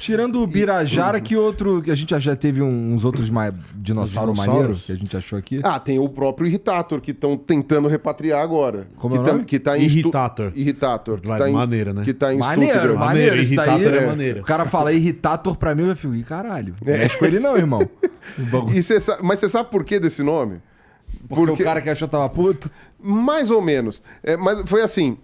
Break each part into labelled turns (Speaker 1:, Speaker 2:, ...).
Speaker 1: Tirando o Birajara, que outro... Que a gente já teve uns outros dinossauro maneiro que a gente achou aqui.
Speaker 2: Tem o próprio Irritator, que estão tentando repatriar agora.
Speaker 1: Como é o nome?
Speaker 2: Que tá em
Speaker 3: Irritator.
Speaker 2: Irritator.
Speaker 3: Maneira, né?
Speaker 2: Que tá em
Speaker 1: Maneiro, maneiro. Isso daí,
Speaker 3: Irritator é maneiro.
Speaker 1: O cara fala Irritator pra mim, eu fico, caralho. Não mexe com ele não, irmão.
Speaker 2: Mas você sabe por que desse nome?
Speaker 1: Porque o cara que achou tava puto?
Speaker 2: Mais ou menos. Mas foi assim...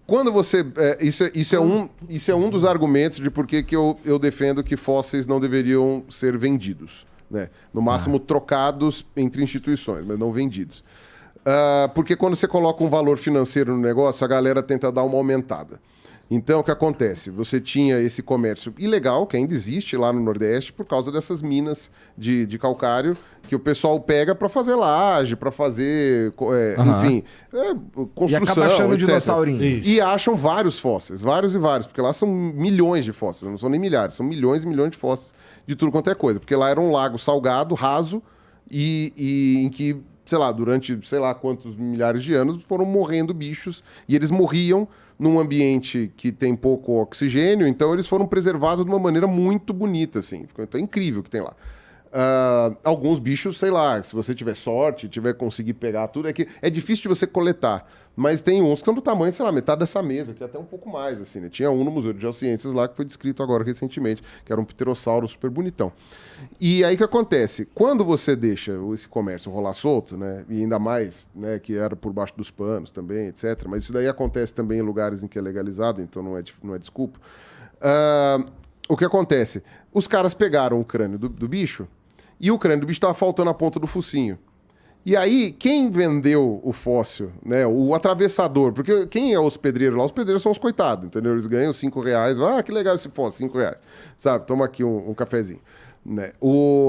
Speaker 2: quando você... Isso é um dos argumentos de por que eu defendo que fósseis não deveriam ser vendidos. Né? No máximo trocados entre instituições, mas não vendidos. Porque quando você coloca um valor financeiro no negócio, a galera tenta dar uma aumentada. Então, o que acontece? Você tinha esse comércio ilegal, que ainda existe lá no Nordeste, por causa dessas minas de calcário, que o pessoal pega para fazer laje, para fazer, enfim, construção,
Speaker 1: e acaba achando
Speaker 2: etc.
Speaker 1: dinossaurinho.
Speaker 2: E acham vários fósseis, vários e vários, porque lá são milhões de fósseis, não são nem milhares, são milhões e milhões de fósseis de tudo quanto é coisa. Porque lá era um lago salgado, raso, e em que, sei lá, durante sei lá quantos milhares de anos foram morrendo bichos, e eles morriam num ambiente que tem pouco oxigênio, então eles foram preservados de uma maneira muito bonita, assim. Então é incrível o que tem lá. Alguns bichos, sei lá, se você tiver sorte, conseguir pegar tudo, é difícil de você coletar. Mas tem uns que são do tamanho, sei lá, metade dessa mesa, que é até um pouco mais, assim, né? Tinha um no Museu de Geociências lá que foi descrito agora recentemente, que era um pterossauro super bonitão. E aí o que acontece? Quando você deixa esse comércio rolar solto, né? E ainda mais, né, que era por baixo dos panos também, etc. Mas isso daí acontece também em lugares em que é legalizado, então não é desculpa. O que acontece? Os caras pegaram o crânio do bicho, e o crânio do bicho estava faltando a ponta do focinho. E aí, quem vendeu o fóssil, né? O atravessador, porque quem é os pedreiros lá? Os pedreiros são os coitados, entendeu? Eles ganham R$5. Que legal esse fóssil, R$5. Sabe? Toma aqui um cafezinho. Né?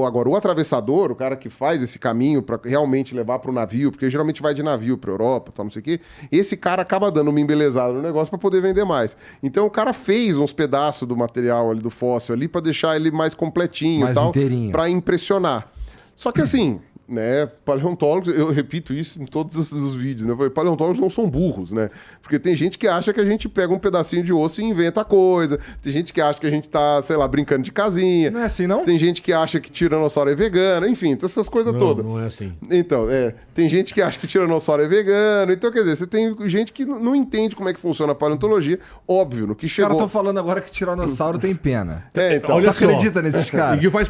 Speaker 2: Agora, o atravessador, o cara que faz esse caminho para realmente levar para o navio, porque geralmente vai de navio para Europa, tal, não sei o quê, esse cara acaba dando uma embelezada no negócio para poder vender mais. Então, o cara fez uns pedaços do material ali, do fóssil ali, para deixar ele mais completinho,
Speaker 1: mais
Speaker 2: e tal,
Speaker 1: para
Speaker 2: impressionar. Só que assim... Né? Paleontólogos, eu repito isso em todos os vídeos, né? Paleontólogos não são burros, né? Porque tem gente que acha que a gente pega um pedacinho de osso e inventa coisa. Tem gente que acha que a gente tá, sei lá, brincando de casinha.
Speaker 1: Não é assim, não?
Speaker 2: Tem gente que acha que tiranossauro é vegano, enfim, essas coisas todas.
Speaker 3: Não é assim.
Speaker 2: Então, tem gente que acha que tiranossauro é vegano. Então, quer dizer, você tem gente que não entende como é que funciona a paleontologia. Óbvio, no que chegou...
Speaker 1: Os caras estão falando agora que tiranossauro tem pena.
Speaker 2: Então.
Speaker 3: Olha
Speaker 1: tu acredita nesses caras?
Speaker 3: E que faz...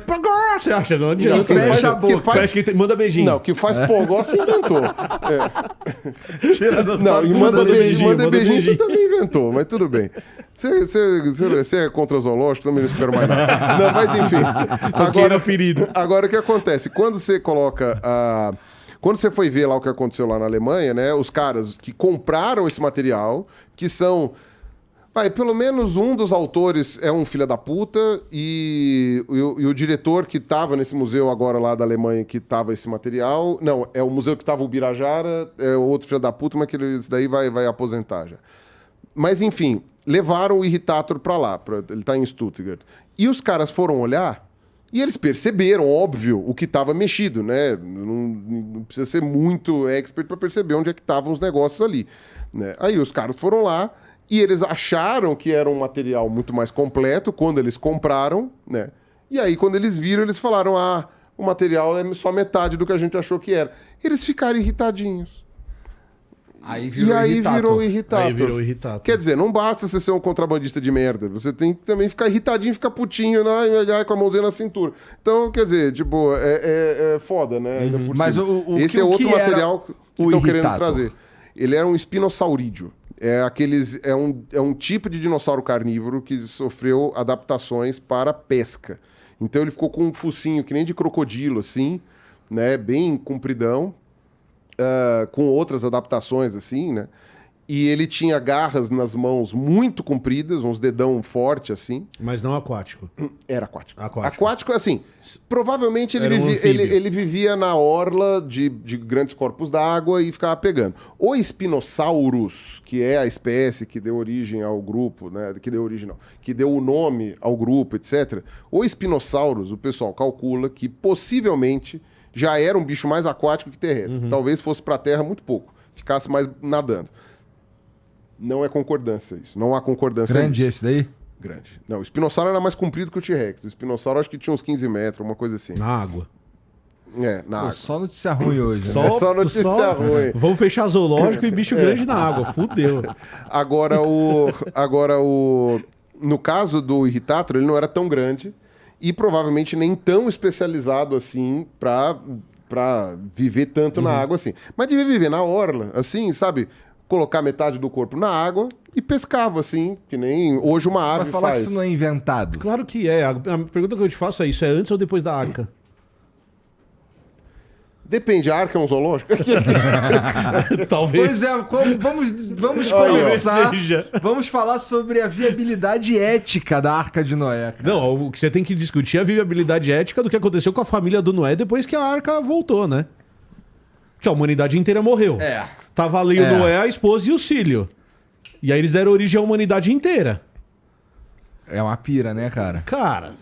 Speaker 3: Você acha? Não adianta.
Speaker 1: Fecha a boca.
Speaker 3: Manda beijinho.
Speaker 2: Não, que faz pogó você inventou.
Speaker 1: Tiranossauro.
Speaker 2: Não, e manda beijinho você
Speaker 3: beijinho.
Speaker 2: também inventou, mas tudo bem. Você é contra zoológico, também não espero mais nada. Não, mas enfim. Agora o que acontece? Quando você coloca Quando você foi ver lá o que aconteceu lá na Alemanha, né? Os caras que compraram esse material, que são... pelo menos um dos autores é um filho da puta e o diretor que estava nesse museu agora lá da Alemanha que estava esse material... Não, é o museu que estava o Birajara, é o outro filho da puta, mas que esse daí vai aposentar já. Mas, enfim, levaram o Irritator para lá, ele está em Stuttgart. E os caras foram olhar e eles perceberam, óbvio, o que estava mexido, né? Não precisa ser muito expert para perceber onde é que estavam os negócios ali. Né? Aí os caras foram lá... E eles acharam que era um material muito mais completo quando eles compraram, né? E aí, quando eles viram, eles falaram: o material é só metade do que a gente achou que era. Eles ficaram irritadinhos.
Speaker 1: Aí virou
Speaker 2: Irritator. Quer dizer, não basta você ser um contrabandista de merda. Você tem que também ficar irritadinho, ficar putinho, com a mãozinha na cintura. Então, quer dizer, tipo, é foda, né?
Speaker 1: Mas
Speaker 2: esse é outro material que estão querendo trazer. Ele era um espinossaurídeo. É um tipo de dinossauro carnívoro que sofreu adaptações para pesca. Então ele ficou com um focinho que nem de crocodilo, assim, né? Bem compridão, com outras adaptações, assim, né? E ele tinha garras nas mãos muito compridas, uns dedão forte, assim.
Speaker 3: Mas não aquático.
Speaker 2: Era aquático. Aquático, assim, provavelmente
Speaker 3: ele
Speaker 2: ele vivia na orla de grandes corpos d'água e ficava pegando. O Spinosaurus, que é a espécie que deu origem ao grupo, né? Que deu o nome ao grupo, etc. O Spinosaurus, o pessoal calcula que possivelmente já era um bicho mais aquático que terrestre. Talvez fosse para a terra muito pouco, ficasse mais nadando. Não é concordância isso. Não há concordância.
Speaker 1: Grande esse daí?
Speaker 2: Grande. Não, o espinossauro era mais comprido que o T-Rex. O espinossauro acho que tinha uns 15 metros, uma coisa assim.
Speaker 3: Na água.
Speaker 2: Na
Speaker 1: Pô,
Speaker 2: água.
Speaker 1: só notícia ruim hoje, né?
Speaker 2: Só notícia ruim.
Speaker 3: Vamos fechar zoológico e bicho grande na água. Fudeu.
Speaker 2: Agora, no caso do Irritátoro, ele não era tão grande e provavelmente nem tão especializado assim pra viver tanto na água assim. Mas devia viver na orla, assim, sabe? Colocar metade do corpo na água e pescava, assim, que nem hoje uma ave
Speaker 1: Vai falar
Speaker 2: faz.
Speaker 1: que isso não é inventado.
Speaker 3: Claro que é. A pergunta que eu te faço é isso: é antes ou depois da arca?
Speaker 2: Depende, a arca é um zoológico?
Speaker 3: Talvez.
Speaker 1: Pois é, vamos
Speaker 2: Olha,
Speaker 1: conversar.
Speaker 3: seja.
Speaker 1: Vamos falar sobre a viabilidade ética da Arca de Noé, cara.
Speaker 3: Não, o que você tem que discutir é a viabilidade ética do que aconteceu com a família do Noé depois que a arca voltou, né? Que a humanidade inteira morreu.
Speaker 1: É.
Speaker 3: Tava ali o Noé, a esposa e o Cílio. E aí eles deram origem à humanidade inteira.
Speaker 1: É uma pira, né, cara?
Speaker 3: Cara.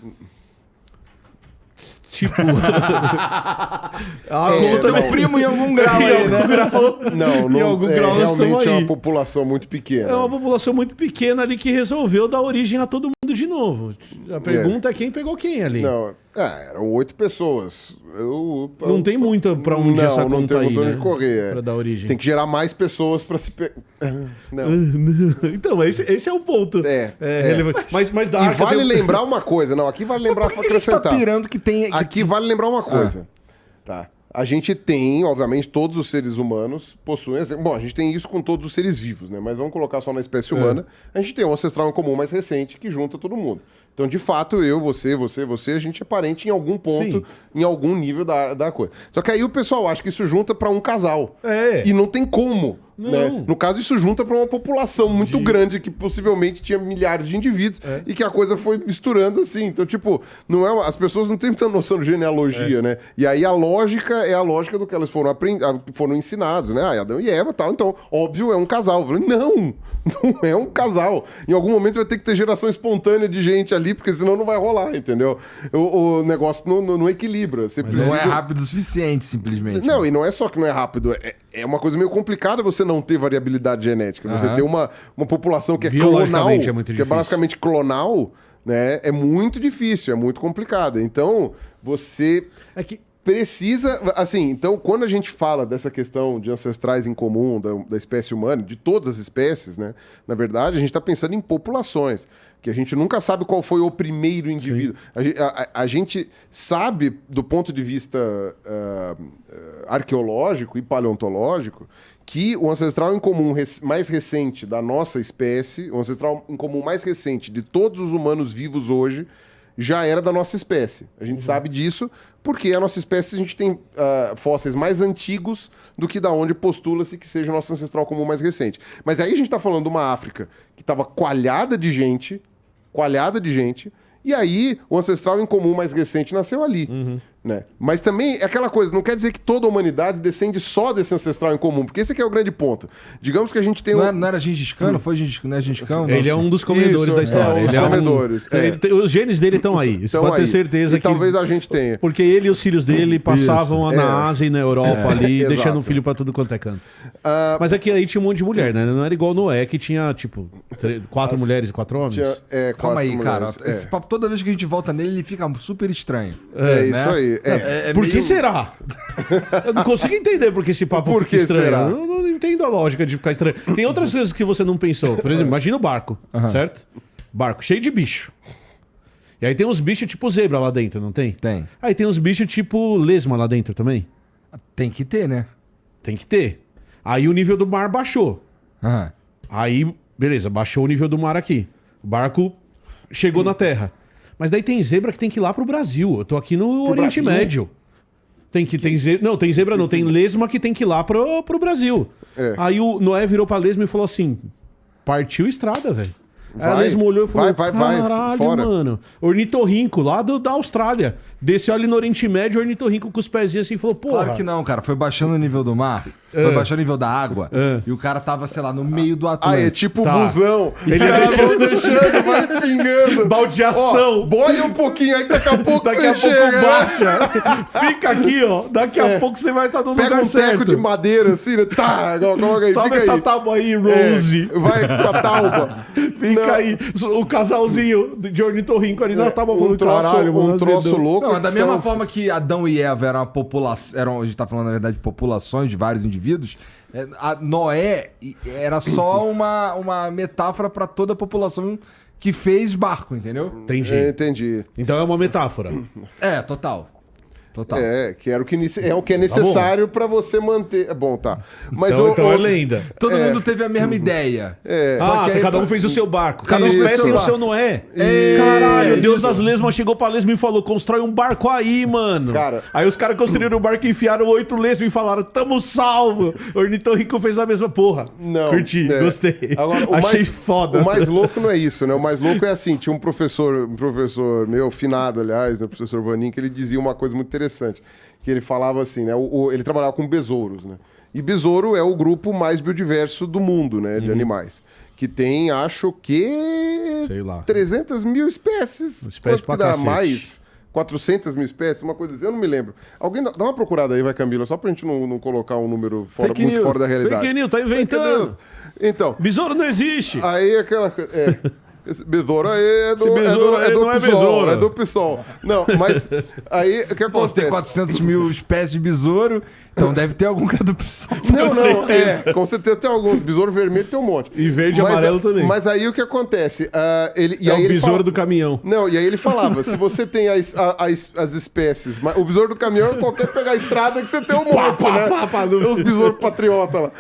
Speaker 3: Tipo. a
Speaker 2: É,
Speaker 3: conta
Speaker 2: não.
Speaker 3: não
Speaker 1: Primo em algum grau
Speaker 3: em
Speaker 1: aí,
Speaker 3: algum
Speaker 1: né?
Speaker 3: grau.
Speaker 2: Não,
Speaker 3: Em algum grau nós
Speaker 2: realmente
Speaker 3: estamos
Speaker 2: é
Speaker 3: aí.
Speaker 2: uma população muito pequena.
Speaker 3: É uma população muito pequena ali que resolveu dar origem a todo mundo de novo. A pergunta é quem pegou quem ali.
Speaker 2: Não, eram 8 pessoas.
Speaker 3: Não tem muito pra onde essa
Speaker 2: não
Speaker 3: conta
Speaker 2: tem
Speaker 3: aí,
Speaker 2: muito onde
Speaker 3: né?
Speaker 2: correr.
Speaker 3: Pra dar origem.
Speaker 2: Tem que gerar mais pessoas pra se... Não.
Speaker 3: Então, esse é o ponto. Relevante. Mas da
Speaker 2: E
Speaker 3: arca
Speaker 2: vale
Speaker 3: tem-
Speaker 2: lembrar uma coisa. Não, aqui vale lembrar
Speaker 1: Por
Speaker 2: pra
Speaker 1: que a gente tá
Speaker 2: acrescentar.
Speaker 1: pirando que tem...
Speaker 2: Aqui vale lembrar uma coisa. Tá. A gente tem, obviamente, todos os seres humanos possuem... Bom, a gente tem isso com todos os seres vivos, né? Mas vamos colocar só na espécie humana. A gente tem um ancestral em comum mais recente que junta todo mundo. Então, de fato, eu, você, a gente é parente em algum ponto,
Speaker 3: Sim.
Speaker 2: em algum nível da coisa. Só que aí o pessoal acha que isso junta pra um casal.
Speaker 3: É.
Speaker 2: E não tem como.
Speaker 3: Não.
Speaker 2: Né? No caso, isso junta pra uma população muito grande que possivelmente tinha milhares de indivíduos e que a coisa foi misturando assim. Então, tipo, não é as pessoas não têm muita noção de genealogia, né? E aí a lógica é a lógica do que elas foram ensinados, né? Adão e Eva e tal. Então, óbvio, é um casal. Eu falei, não é um casal. Em algum momento vai ter que ter geração espontânea de gente ali, porque senão não vai rolar, entendeu? O negócio não equilibra. Você
Speaker 1: Não
Speaker 2: precisa...
Speaker 1: é rápido o suficiente, simplesmente.
Speaker 2: Não, e não é só que não é rápido, é uma coisa meio complicada você não ter variabilidade genética. Você ter uma população que é clonal,
Speaker 3: Biologicamente é muito
Speaker 2: que é
Speaker 3: difícil.
Speaker 2: basicamente clonal, né? É muito difícil, é muito complicado. Então, você
Speaker 3: É que
Speaker 2: precisa... Assim, então, quando a gente fala dessa questão de ancestrais em comum, da espécie humana, de todas as espécies, né? Na verdade, a gente está pensando em populações, que a gente nunca sabe qual foi o primeiro indivíduo. A gente sabe, do ponto de vista arqueológico e paleontológico, que o ancestral em comum mais recente da nossa espécie, o ancestral em comum mais recente de todos os humanos vivos hoje, já era da nossa espécie. A gente sabe disso porque a nossa espécie, a gente tem fósseis mais antigos do que da onde postula-se que seja o nosso ancestral comum mais recente. Mas aí a gente está falando de uma África que estava coalhada de gente, e aí o ancestral em comum mais recente nasceu ali. Né? Mas também é aquela coisa, não quer dizer que toda a humanidade descende só desse ancestral em comum, porque esse aqui é o grande ponto. Digamos que a gente tem
Speaker 1: Não era Gengis Khan? Não foi Gengis Khan? Não é Gengis Khan?
Speaker 3: ele é um dos comedores
Speaker 2: Isso,
Speaker 3: da história.
Speaker 2: é um dos
Speaker 3: Ele é
Speaker 2: comedores,
Speaker 3: Os genes dele estão aí. Você
Speaker 2: Então,
Speaker 3: pode ter
Speaker 2: aí.
Speaker 3: certeza
Speaker 2: E
Speaker 3: que...
Speaker 2: talvez a gente tenha.
Speaker 3: Porque ele e os filhos dele passavam na Ásia e na Europa ali,
Speaker 2: Exato.
Speaker 3: deixando o filho pra tudo quanto é canto. Mas é que aí tinha um monte de mulher, né? Não era igual Noé, que tinha, tipo, 4 mulheres e 4 homens.
Speaker 2: Tinha,
Speaker 1: Calma aí,
Speaker 2: quatro
Speaker 1: cara.
Speaker 2: mulheres,
Speaker 1: Esse papo, toda vez que a gente volta nele, ele fica super estranho.
Speaker 2: É isso
Speaker 1: né?
Speaker 2: aí.
Speaker 3: Por que será? Eu não consigo entender por que esse papo
Speaker 2: Por
Speaker 3: fica
Speaker 2: que
Speaker 3: estranho.
Speaker 2: será?
Speaker 3: Eu não entendo a lógica de ficar estranho. Tem outras coisas que você não pensou. Por exemplo, imagina o barco, certo? Barco cheio de bicho. E aí tem uns bichos tipo zebra lá dentro, não tem?
Speaker 1: Tem.
Speaker 3: Aí tem uns bichos tipo lesma lá dentro também.
Speaker 1: Tem que ter, né?
Speaker 3: Tem que ter. Aí o nível do mar baixou.
Speaker 1: Aham.
Speaker 3: Aí, beleza, baixou o nível do mar aqui. O barco chegou na terra. Mas daí tem zebra que tem que ir lá pro Brasil. Eu tô aqui no Oriente
Speaker 2: Brasil?
Speaker 3: Médio. Tem zebra. Não, tem zebra não. Tem lesma que tem que ir lá pro Brasil.
Speaker 2: É.
Speaker 3: Aí o Noé virou pra lesma e falou assim: partiu estrada, velho. Aí a
Speaker 2: Vai,
Speaker 3: lesma olhou e falou:
Speaker 2: vai,
Speaker 3: caralho,
Speaker 2: fora."
Speaker 3: mano. Ornitorrinco, lá da Austrália. Desceu ali no Oriente Médio, ornitorrinco com os pezinhos assim e falou: porra.
Speaker 1: Claro que não, cara. Foi baixando o nível do mar, foi baixando o nível da água, e o cara tava, sei lá, no meio do
Speaker 2: Ah,
Speaker 1: Atlântico.
Speaker 2: é tipo
Speaker 3: Tá.
Speaker 2: busão. Os
Speaker 3: Ele
Speaker 2: caras
Speaker 3: deixa-
Speaker 2: vão deixando, vai pingando.
Speaker 3: Baldeação.
Speaker 2: Ó, boia um pouquinho aí que daqui a pouco
Speaker 3: Daqui
Speaker 2: você
Speaker 3: a pouco
Speaker 2: chega.
Speaker 3: baixa. Fica aqui, ó. Daqui a pouco você vai estar no
Speaker 2: Pega
Speaker 3: lugar
Speaker 2: um
Speaker 3: certo.
Speaker 2: teco de madeira assim, né? Tá, coloca aí,
Speaker 3: Toma
Speaker 2: fica
Speaker 3: essa
Speaker 2: aí.
Speaker 3: tábua aí,
Speaker 2: É,
Speaker 3: Rose.
Speaker 2: vai com a talba.
Speaker 3: fica aí o casalzinho de ornitorrinco ali na tábua falando, caralho,
Speaker 2: um troço louco.
Speaker 1: Não, da mesma forma que Adão e Eva eram a população, a gente tá falando na verdade de populações de vários indivíduos, a Noé era só uma metáfora pra toda a população que fez barco, entendeu?
Speaker 2: Entendi.
Speaker 3: Então é uma metáfora.
Speaker 1: Total.
Speaker 2: Que era o que é necessário pra você manter. Bom, tá. Mas
Speaker 3: então é lenda.
Speaker 1: Todo mundo teve a mesma ideia.
Speaker 3: Só que cada um fez o seu barco. Cada espécie tem o seu Noé. Caralho, o Deus das lesmas chegou pra lesma e falou: constrói um barco aí, mano.
Speaker 2: Cara,
Speaker 3: aí os caras construíram o barco e enfiaram 8 lesmas e falaram: tamo salvo. O ornitorrinco fez a mesma porra.
Speaker 2: Não.
Speaker 3: Curti, gostei.
Speaker 2: Agora,
Speaker 3: achei foda.
Speaker 2: O mais louco não é isso, né? O mais louco é assim: tinha um professor meu, finado, aliás, né? O professor Vanin, que ele dizia uma coisa muito interessante, que ele falava assim, né? Ele trabalhava com besouros, né? E besouro é o grupo mais biodiverso do mundo, né? De animais. Que tem, acho que...
Speaker 3: Sei lá.
Speaker 2: 300 mil espécies.
Speaker 3: Espécie pra
Speaker 2: que dá
Speaker 3: cacete.
Speaker 2: mais? 400 mil espécies, uma coisa assim. Eu não me lembro. Alguém dá uma procurada aí, vai, Camila, só pra gente não colocar um número muito fora da realidade.
Speaker 3: Fake news, tá inventando.
Speaker 2: Então...
Speaker 3: Besouro não existe.
Speaker 2: Aí aquela... Esse besouro aí é do
Speaker 3: não é
Speaker 2: PSOL.
Speaker 3: besouro.
Speaker 2: É do PSOL. Não, mas aí o que acontece?
Speaker 1: Tem 400 mil espécies de besouro, então deve ter algum que é do PSOL.
Speaker 2: Não, com certeza tem alguns. Besouro vermelho tem um monte.
Speaker 3: E verde e amarelo também.
Speaker 2: Mas aí o que acontece?
Speaker 3: O besouro do caminhão.
Speaker 2: Não, e aí ele falava, se você tem as espécies... O besouro do caminhão, qualquer pegar a estrada que você tem um monte, né? Os besouros patriota lá.